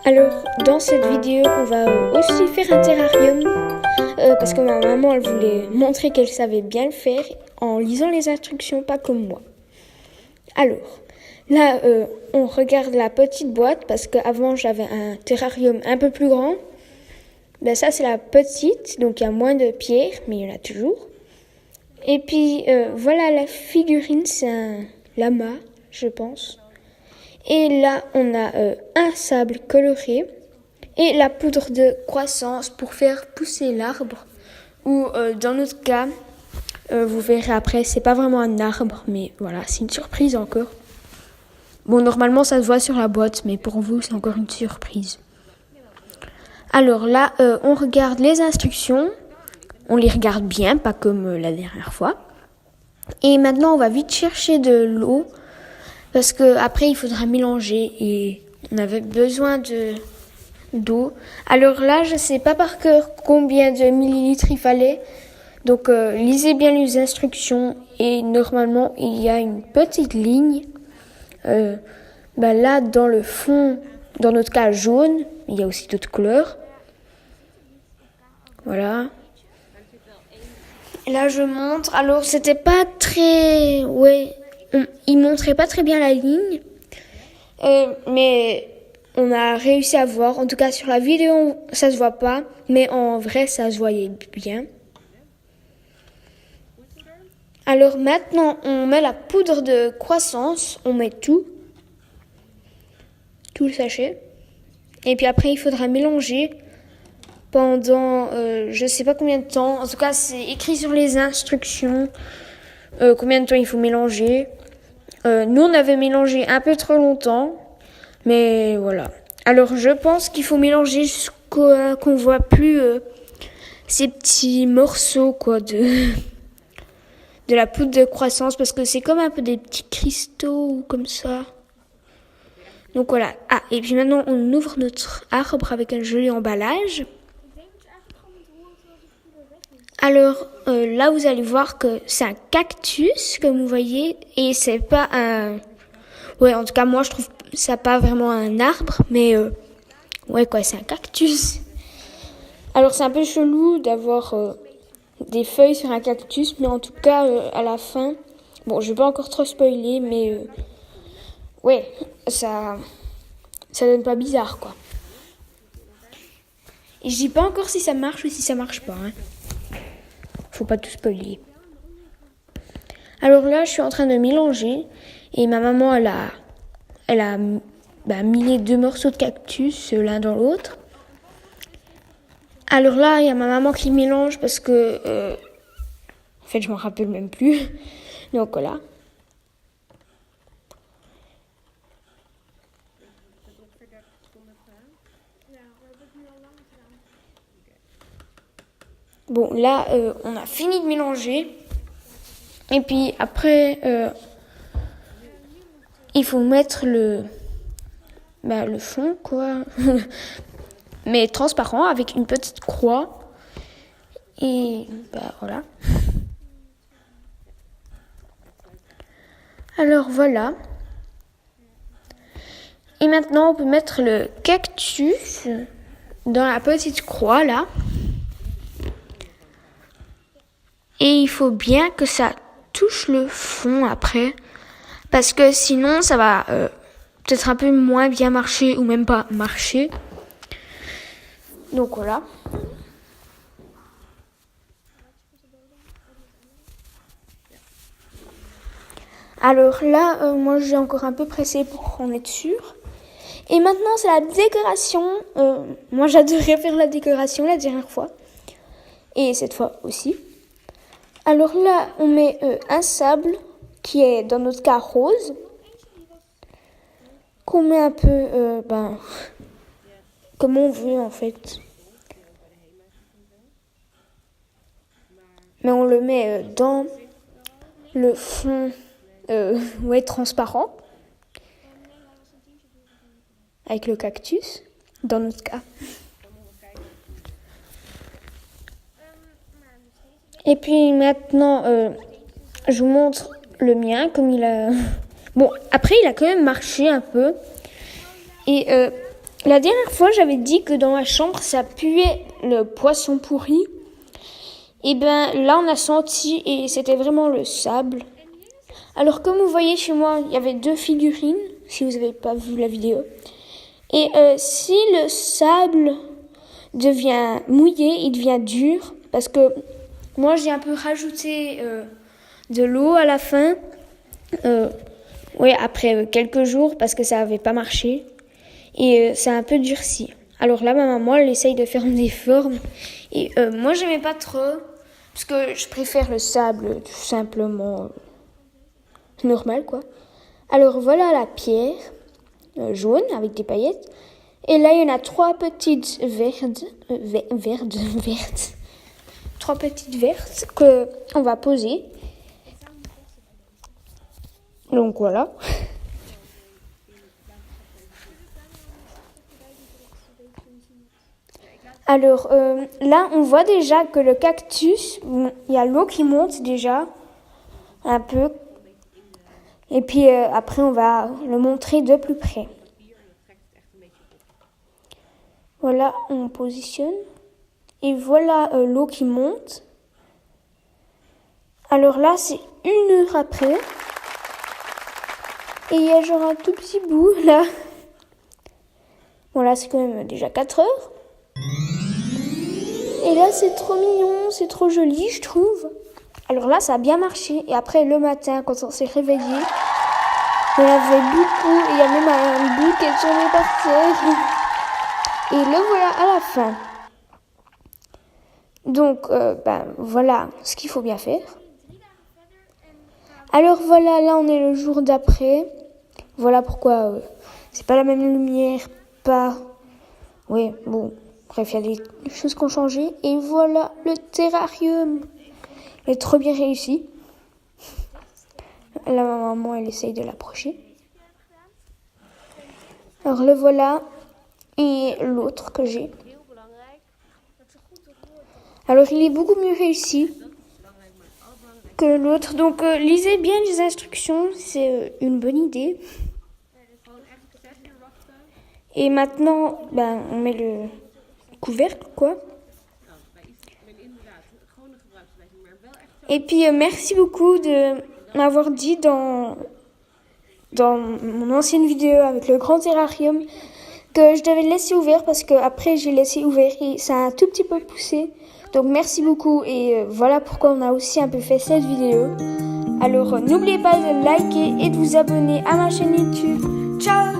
Alors, dans cette vidéo, on va aussi faire un terrarium parce que ma maman, elle voulait montrer qu'elle savait bien le faire en lisant les instructions, pas comme moi. Alors, là, on regarde la petite boîte parce qu'avant, j'avais un terrarium un peu plus grand. Ben, ça, c'est la petite, donc il y a moins de pierres, mais il y en a toujours. Et puis, voilà la figurine, c'est un lama, je pense. Et là, on a un sable coloré et la poudre de croissance pour faire pousser l'arbre. Ou dans notre cas, vous verrez après, c'est pas vraiment un arbre, mais voilà, c'est une surprise encore. Bon, normalement, ça se voit sur la boîte, mais pour vous, c'est encore une surprise. Alors là, on regarde les instructions. On les regarde bien, pas comme la dernière fois. Et maintenant, on va vite chercher de l'eau. Parce que après il faudra mélanger et on avait besoin d'eau. Alors là, je sais pas par cœur combien de millilitres il fallait. Donc lisez bien les instructions et normalement il y a une petite ligne. Là dans le fond, dans notre cas jaune, il y a aussi d'autres couleurs. Voilà. Là je montre. Alors c'était pas très, il montrait pas très bien la ligne, mais on a réussi à voir. En tout cas, sur la vidéo, ça se voit pas, mais en vrai, ça se voyait bien. Alors maintenant, on met la poudre de croissance, on met tout le sachet. Et puis après, il faudra mélanger pendant, je sais pas combien de temps. En tout cas, c'est écrit sur les instructions combien de temps il faut mélanger. Nous, on avait mélangé un peu trop longtemps, mais voilà. Alors, je pense qu'il faut mélanger jusqu'à qu'on voit plus ces petits morceaux de la poudre de croissance, parce que c'est comme un peu des petits cristaux comme ça. Donc voilà. Ah, et puis maintenant, on ouvre notre arbre avec un joli emballage. Alors là, vous allez voir que c'est un cactus, comme vous voyez, et c'est pas un... en tout cas, moi, je trouve ça pas vraiment un arbre, mais c'est un cactus. Alors, c'est un peu chelou d'avoir des feuilles sur un cactus, mais en tout cas, à la fin... Bon, je vais pas encore trop spoiler, mais... ça donne pas bizarre, quoi. Et je dis pas encore si ça marche ou si ça marche pas, hein. Faut pas tout spoiler. Alors là, je suis en train de mélanger et ma maman, elle a mis les deux morceaux de cactus l'un dans l'autre. Alors là, il y a ma maman qui mélange parce que, en fait, je m'en rappelle même plus. Donc voilà. Bon, là, on a fini de mélanger. Et puis après, il faut mettre le fond, quoi. Mais transparent, avec une petite croix. Et voilà. Alors voilà. Et maintenant, on peut mettre le cactus dans la petite croix, là. Et il faut bien que ça touche le fond après. Parce que sinon, ça va peut-être un peu moins bien marcher ou même pas marcher. Donc voilà. Alors là, moi j'ai encore un peu pressé pour en être sûre. Et maintenant, c'est la décoration. Moi, j'adorais faire la décoration la dernière fois. Et cette fois aussi. Alors là, on met un sable qui est dans notre cas rose. Qu'on met un peu, comme on veut en fait. Mais on le met dans le fond transparent. Avec le cactus, dans notre cas. Et puis maintenant, je vous montre le mien, comme il a... Bon, après, il a quand même marché un peu. Et La dernière fois, j'avais dit que dans ma chambre, ça puait le poisson pourri. Et ben là, on a senti et c'était vraiment le sable. Alors, comme vous voyez chez moi, il y avait 2 figurines, si vous n'avez pas vu la vidéo. Et si le sable devient mouillé, il devient dur, parce que moi, j'ai un peu rajouté de l'eau à la fin. Après quelques jours, parce que ça n'avait pas marché. Et ça a un peu durci. Alors là, ma maman, elle essaye de faire des formes. Et moi, j'aimais pas trop, parce que je préfère le sable tout simplement normal, quoi. Alors voilà la pierre jaune avec des paillettes. Et là, il y en a 3 petites vertes. 3 petites vertes qu'on va poser. Donc voilà. Alors là, on voit déjà que le cactus, il y a l'eau qui monte déjà un peu. Et puis après, on va le montrer de plus près. Voilà, on positionne. Et voilà l'eau qui monte. Alors là, c'est 1 heure après. Et il y a genre un tout petit bout là. Bon là, c'est quand même déjà 4 heures. Et là, c'est trop mignon, c'est trop joli, je trouve. Alors là, ça a bien marché. Et après, le matin, quand on s'est réveillé, il y en avait beaucoup. Et il y a même un bout qui est tombé par terre. Et le voilà à la fin. Donc, voilà ce qu'il faut bien faire. Alors voilà, là, on est le jour d'après. Voilà pourquoi c'est pas la même lumière, pas... Oui, bon... Bref, il y a des choses qui ont changé. Et voilà le terrarium. Il est trop bien réussi. Là, ma maman, elle essaye de l'approcher. Alors, le voilà. Et l'autre que j'ai. Alors, il est beaucoup mieux réussi que l'autre. Donc, lisez bien les instructions. C'est une bonne idée. Et maintenant, on met le... couvercle, quoi. Et puis merci beaucoup de m'avoir dit dans mon ancienne vidéo avec le grand terrarium que je devais le laisser ouvert, parce que après j'ai laissé ouvert et ça a un tout petit peu poussé. Donc merci beaucoup, et voilà pourquoi on a aussi un peu fait cette vidéo. Alors n'oubliez pas de liker et de vous abonner à ma chaîne YouTube. Ciao!